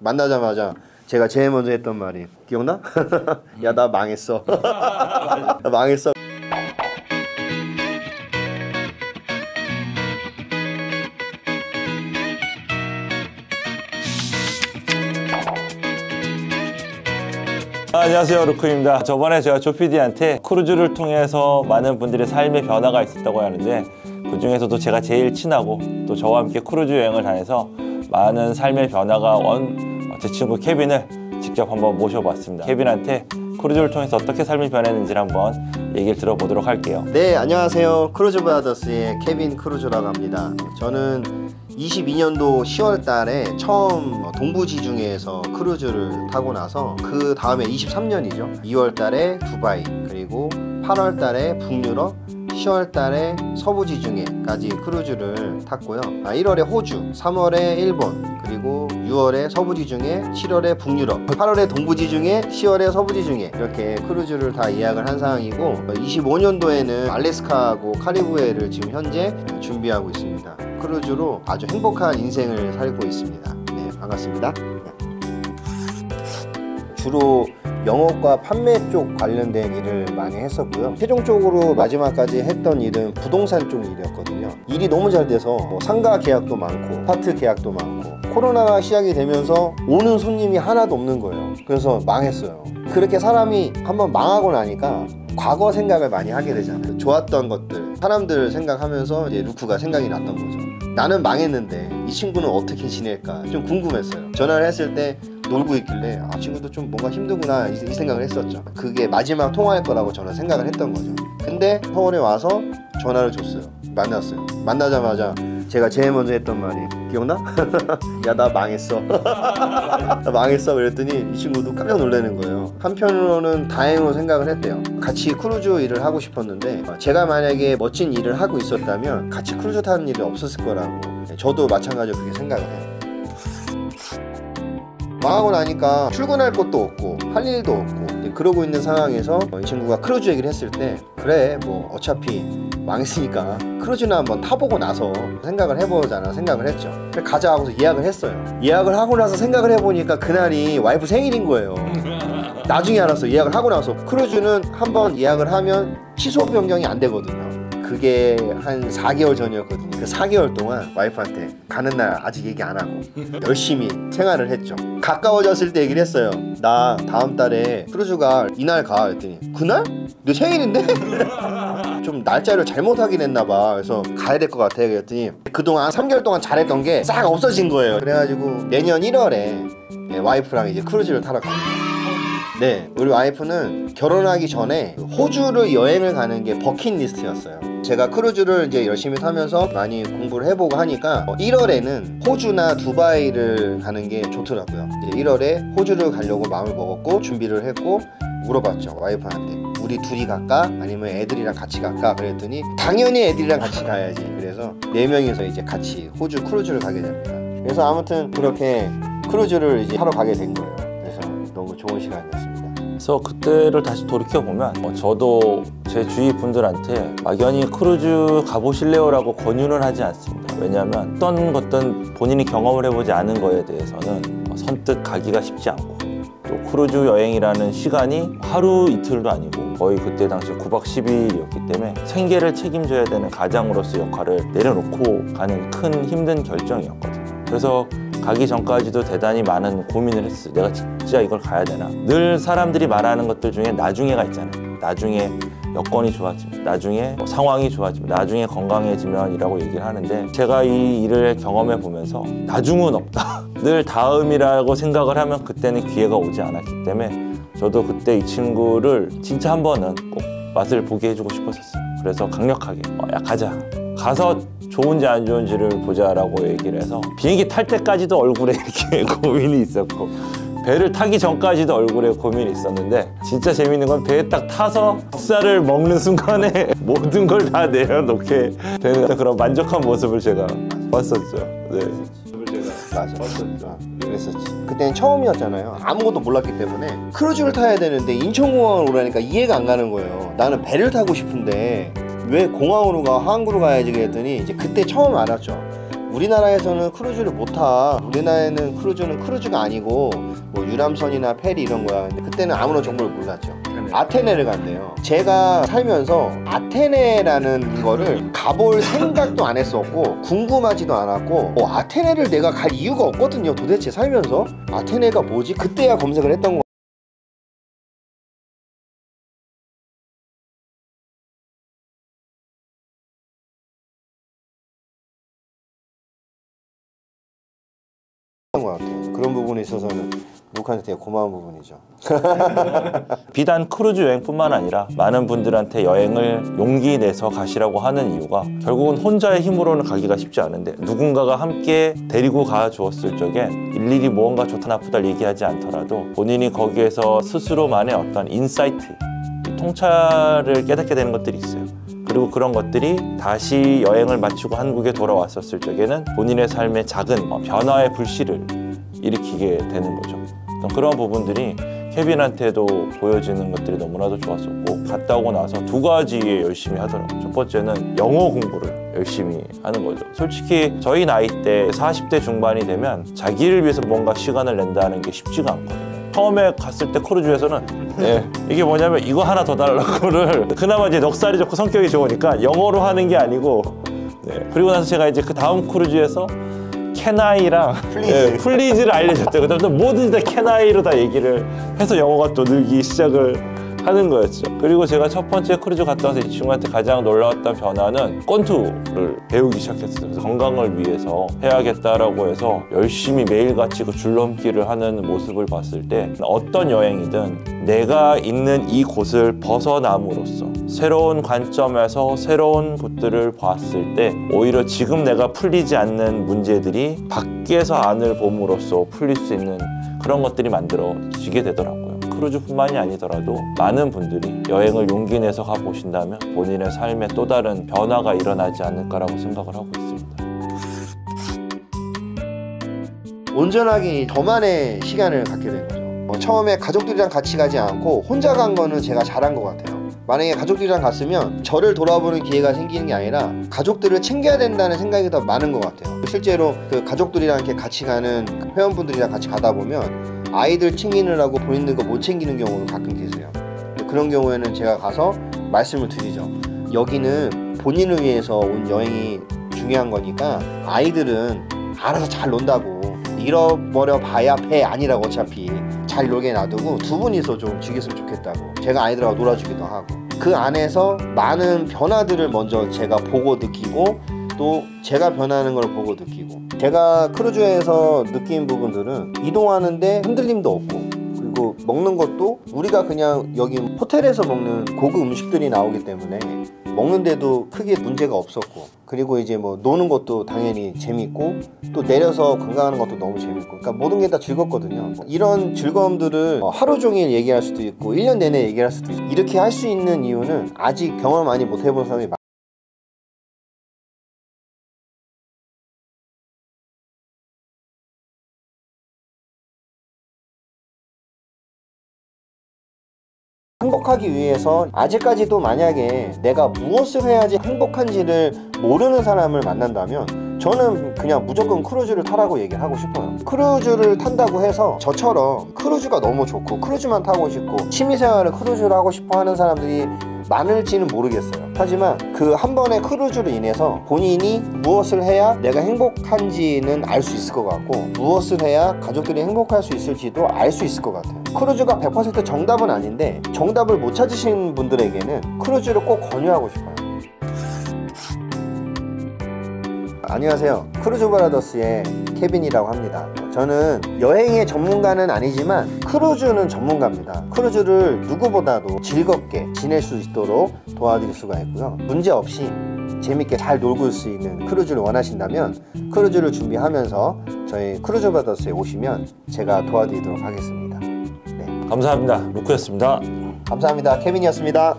만나자마자 제가 제일 먼저 했던 말이 기억나? 야, 나 망했어. 나 망했어. 안녕하세요, 루크입니다. 저번에 제가 조피디한테 크루즈를 통해서 많은 분들의 삶의 변화가 있었다고 하는데, 그 중에서도 제가 제일 친하고 또 저와 함께 크루즈 여행을 다녀서 많은 삶의 변화가 온 제 친구 케빈을 직접 한번 모셔봤습니다. 케빈한테 크루즈를 통해서 어떻게 삶이 변했는지를 한번 얘기를 들어보도록 할게요. 네, 안녕하세요. 크루즈 브라더스의 케빈 크루즈라고 합니다. 저는 22년도 10월 달에 처음 동부지중해에서 크루즈를 타고 나서 그 다음에 23년이죠. 2월 달에 두바이, 그리고 8월 달에 북유럽, 10월 달에 서부지중해까지 크루즈를 탔고요. 1월에 호주, 3월에 일본, 그리고 6월에 서부지중해, 7월에 북유럽, 8월에 동부지중해, 10월에 서부지중해, 이렇게 크루즈를 다 예약을 한 상황이고, 25년도에는 알래스카하고 카리브해를 지금 현재 준비하고 있습니다. 크루즈로 아주 행복한 인생을 살고 있습니다. 네, 반갑습니다. 주로 영업과 판매 쪽 관련된 일을 많이 했었고요. 최종적으로 마지막까지 했던 일은 부동산 쪽 일이었거든요. 일이 너무 잘 돼서 뭐 상가 계약도 많고 아파트 계약도 많고, 코로나가 시작이 되면서 오는 손님이 하나도 없는 거예요. 그래서 망했어요. 그렇게 사람이 한번 망하고 나니까 과거 생각을 많이 하게 되잖아요. 좋았던 것들, 사람들 생각하면서 이제 루크가 생각이 났던 거죠. 나는 망했는데 이 친구는 어떻게 지낼까 좀 궁금했어요. 전화를 했을 때 놀고 있길래 아, 친구도 좀 뭔가 힘들구나 이 생각을 했었죠. 그게 마지막 통화할 거라고 저는 생각을 했던 거죠. 근데 서울에 와서 전화를 줬어요. 만났어요. 만나자마자 제가 제일 먼저 했던 말이 기억나? 야, 나 망했어. 나 망했어. 그랬더니 이 친구도 깜짝 놀라는 거예요. 한편으로는 다행으로 생각을 했대요. 같이 크루즈 일을 하고 싶었는데 제가 만약에 멋진 일을 하고 있었다면 같이 크루즈 타는 일이 없었을 거라고. 저도 마찬가지로 그렇게 생각을 해요. 망하고 나니까 출근할 것도 없고 할 일도 없고 그러고 있는 상황에서 이 친구가 크루즈 얘기를 했을 때, 그래 뭐 어차피 망했으니까 크루즈나 한번 타보고 나서 생각을 해보자는 생각을 했죠. 그래 가자 하고서 예약을 했어요. 예약을 하고 나서 생각을 해보니까 그날이 와이프 생일인 거예요. 나중에 알았어요. 예약을 하고 나서. 크루즈는 한번 예약을 하면 취소 변경이 안 되거든요. 그게 한 4개월 전이었거든요. 그 4개월 동안 와이프한테 가는 날 아직 얘기 안 하고 열심히 생활을 했죠. 가까워졌을 때 얘기를 했어요. 나 다음 달에 크루즈가 이날 가. 그랬더니 그날? 내 생일인데? 좀 날짜를 잘못 확인했나 봐. 그래서 가야 될 것 같아. 그랬더니 그동안 3개월 동안 잘했던 게 싹 없어진 거예요. 그래가지고 내년 1월에 와이프랑 이제 크루즈를 타러 갑니다. 네, 우리 와이프는 결혼하기 전에 호주를 여행을 가는 게 버킷리스트였어요. 제가 크루즈를 이제 열심히 타면서 많이 공부를 해보고 하니까 1월에는 호주나 두바이를 가는 게 좋더라고요. 이제 1월에 호주를 가려고 마음을 먹었고 준비를 했고, 물어봤죠, 와이프한테. 우리 둘이 갈까? 아니면 애들이랑 같이 갈까? 그랬더니 당연히 애들이랑 같이 가야지. 그래서 4명이서 이제 같이 호주 크루즈를 가게 됩니다. 그래서 아무튼 그렇게 크루즈를 이제 타러 가게 된 거예요. 그래서 너무 좋은 시간이었습니다. 그래서 그때를 다시 돌이켜보면 저도 제 주위 분들한테 막연히 크루즈 가보실래요? 라고 권유는 하지 않습니다. 왜냐하면 어떤 것든 본인이 경험을 해보지 않은 거에 대해서는 선뜻 가기가 쉽지 않고, 또 크루즈 여행이라는 시간이 하루 이틀도 아니고 거의 그때 당시 9박 10일이었기 때문에 생계를 책임져야 되는 가장으로서 역할을 내려놓고 가는 큰 힘든 결정이었거든요. 그래서 가기 전까지도 대단히 많은 고민을 했어요. 내가 진짜 이걸 가야 되나? 늘 사람들이 말하는 것들 중에 나중에가 있잖아요. 나중에 여건이 좋아지면, 나중에 상황이 좋아지면, 나중에 건강해지면 이라고 얘기를 하는데, 제가 이 일을 경험해 보면서 나중은 없다. 늘 다음이라고 생각을 하면 그때는 기회가 오지 않았기 때문에 저도 그때 이 친구를 진짜 한 번은 꼭 맛을 보게 해주고 싶었었어요. 그래서 강력하게 야, 가자. 가서 좋은지 안 좋은지를 보자라고 얘기를 해서 비행기 탈 때까지도 얼굴에 이렇게 고민이 있었고, 배를 타기 전까지도 얼굴에 고민이 있었는데, 진짜 재밌는 건 배에 딱 타서 식사를 먹는 순간에 모든 걸 다 내려놓게 되는 그런 만족한 모습을 제가 봤었죠. 네. 맞아. 그랬었지. 그때는 처음이었잖아요. 아무것도 몰랐기 때문에 크루즈를 타야 되는데 인천공항을 오라니까 이해가 안 가는 거예요. 나는 배를 타고 싶은데 왜 공항으로 가, 항구로 가야지. 그랬더니 이제 그때 처음 알았죠. 우리나라에서는 크루즈를 못 타. 우리나라에는 크루즈는 크루즈가 아니고 뭐 유람선이나 페리 이런 거야. 근데 그때는 아무런 정보를 몰랐죠. 아테네를 갔네요. 제가 살면서 아테네라는 거를 가볼 생각도 안 했었고 궁금하지도 않았고 아테네를 내가 갈 이유가 없거든요. 도대체 살면서 아테네가 뭐지? 그때야 검색을 했던 거. 것 같아요. 그런 부분에 있어서는 루카한테 되게 고마운 부분이죠. 비단 크루즈 여행뿐만 아니라 많은 분들한테 여행을 용기 내서 가시라고 하는 이유가 결국은 혼자의 힘으로는 가기가 쉽지 않은데 누군가가 함께 데리고 가 주었을 적에 일일이 무언가 좋다 나쁘다 얘기하지 않더라도 본인이 거기에서 스스로만의 어떤 인사이트, 통찰을 깨닫게 되는 것들이 있어요. 그리고 그런 것들이 다시 여행을 마치고 한국에 돌아왔었을 적에는 본인의 삶의 작은 변화의 불씨를 일으키게 되는 거죠. 그런 부분들이 케빈한테도 보여지는 것들이 너무나도 좋았었고 갔다 오고 나서 두 가지에 열심히 하더라고요. 첫 번째는 영어 공부를 열심히 하는 거죠. 솔직히 저희 나이 때 40대 중반이 되면 자기를 위해서 뭔가 시간을 낸다는 게 쉽지가 않거든요. 처음에 갔을 때 크루즈에서는 이게 뭐냐면 이거 하나 더 달라고를 그나마 이제 넉살이 좋고 성격이 좋으니까 영어로 하는 게 아니고 그리고 나서 제가 이제 그 다음 크루즈에서 캐나이랑 플리즈를 알려줬대요. 그다음에 뭐든지 다 캐나이로 다 얘기를 해서 영어가 또 늘기 시작을 하는 거였죠. 그리고 제가 첫 번째 크루즈 갔다 와서 이 친구한테 가장 놀라웠던 변화는 권투를 배우기 시작했어요. 그래서 건강을 위해서 해야겠다라고 해서 열심히 매일같이 그 줄넘기를 하는 모습을 봤을 때 어떤 여행이든 내가 있는 이 곳을 벗어남으로써 새로운 관점에서 새로운 곳들을 봤을 때 오히려 지금 내가 풀리지 않는 문제들이 밖에서 안을 봄으로써 풀릴 수 있는 그런 것들이 만들어지게 되더라고요. 크루즈뿐만이 아니더라도 많은 분들이 여행을 용기 내서 가보신다면 본인의 삶에 또 다른 변화가 일어나지 않을까라고 생각을 하고 있습니다. 온전하게 저만의 시간을 갖게 된 거죠. 처음에 가족들이랑 같이 가지 않고 혼자 간 거는 제가 잘한 것 같아요. 만약에 가족들이랑 갔으면 저를 돌아보는 기회가 생기는 게 아니라 가족들을 챙겨야 된다는 생각이 더 많은 것 같아요. 실제로 그 가족들이랑 이렇게 같이 가는 회원분들이랑 같이 가다 보면 아이들 챙기느라고 본인들 거 못 챙기는 경우도 가끔 계세요. 그런 경우에는 제가 가서 말씀을 드리죠. 여기는 본인을 위해서 온 여행이 중요한 거니까 아이들은 알아서 잘 논다고 잃어버려 봐야 배 아니라고 어차피 잘 놀게 놔두고 두 분이서 좀 즐겼으면 좋겠다고 제가 아이들하고 놀아주기도 하고 그 안에서 많은 변화들을 먼저 제가 보고 느끼고 또 제가 변하는 걸 보고 느끼고 제가 크루즈에서 느낀 부분들은 이동하는데 흔들림도 없고 그리고 먹는 것도 우리가 그냥 여기 호텔에서 먹는 고급 음식들이 나오기 때문에 먹는데도 크게 문제가 없었고 그리고 이제 뭐 노는 것도 당연히 재밌고 또 내려서 관광하는 것도 너무 재밌고 그러니까 모든 게 다 즐겁거든요. 이런 즐거움들을 하루 종일 얘기할 수도 있고 1년 내내 얘기할 수도 있고 이렇게 할 수 있는 이유는 아직 경험 많이 못 해본 사람이 행복하기 위해서 아직까지도 만약에 내가 무엇을 해야지 행복한지를 모르는 사람을 만난다면 저는 그냥 무조건 크루즈를 타라고 얘기를 하고 싶어요. 크루즈를 탄다고 해서 저처럼 크루즈가 너무 좋고 크루즈만 타고 싶고 취미생활을 크루즈를 하고 싶어 하는 사람들이 많을지는 모르겠어요. 하지만 그 한 번의 크루즈로 인해서 본인이 무엇을 해야 내가 행복한지는 알 수 있을 것 같고 무엇을 해야 가족들이 행복할 수 있을지도 알 수 있을 것 같아요. 크루즈가 100% 정답은 아닌데 정답을 못 찾으신 분들에게는 크루즈를 꼭 권유하고 싶어요. 안녕하세요. 크루즈 브라더스의 케빈이라고 합니다. 저는 여행의 전문가는 아니지만 크루즈는 전문가입니다. 크루즈를 누구보다도 즐겁게 지낼 수 있도록 도와드릴 수가 있고요. 문제없이 재밌게 잘 놀고 올 수 있는 크루즈를 원하신다면 크루즈를 준비하면서 저희 크루즈 브라더스에 오시면 제가 도와드리도록 하겠습니다. 네. 감사합니다. 루크였습니다. 감사합니다. 케빈이었습니다.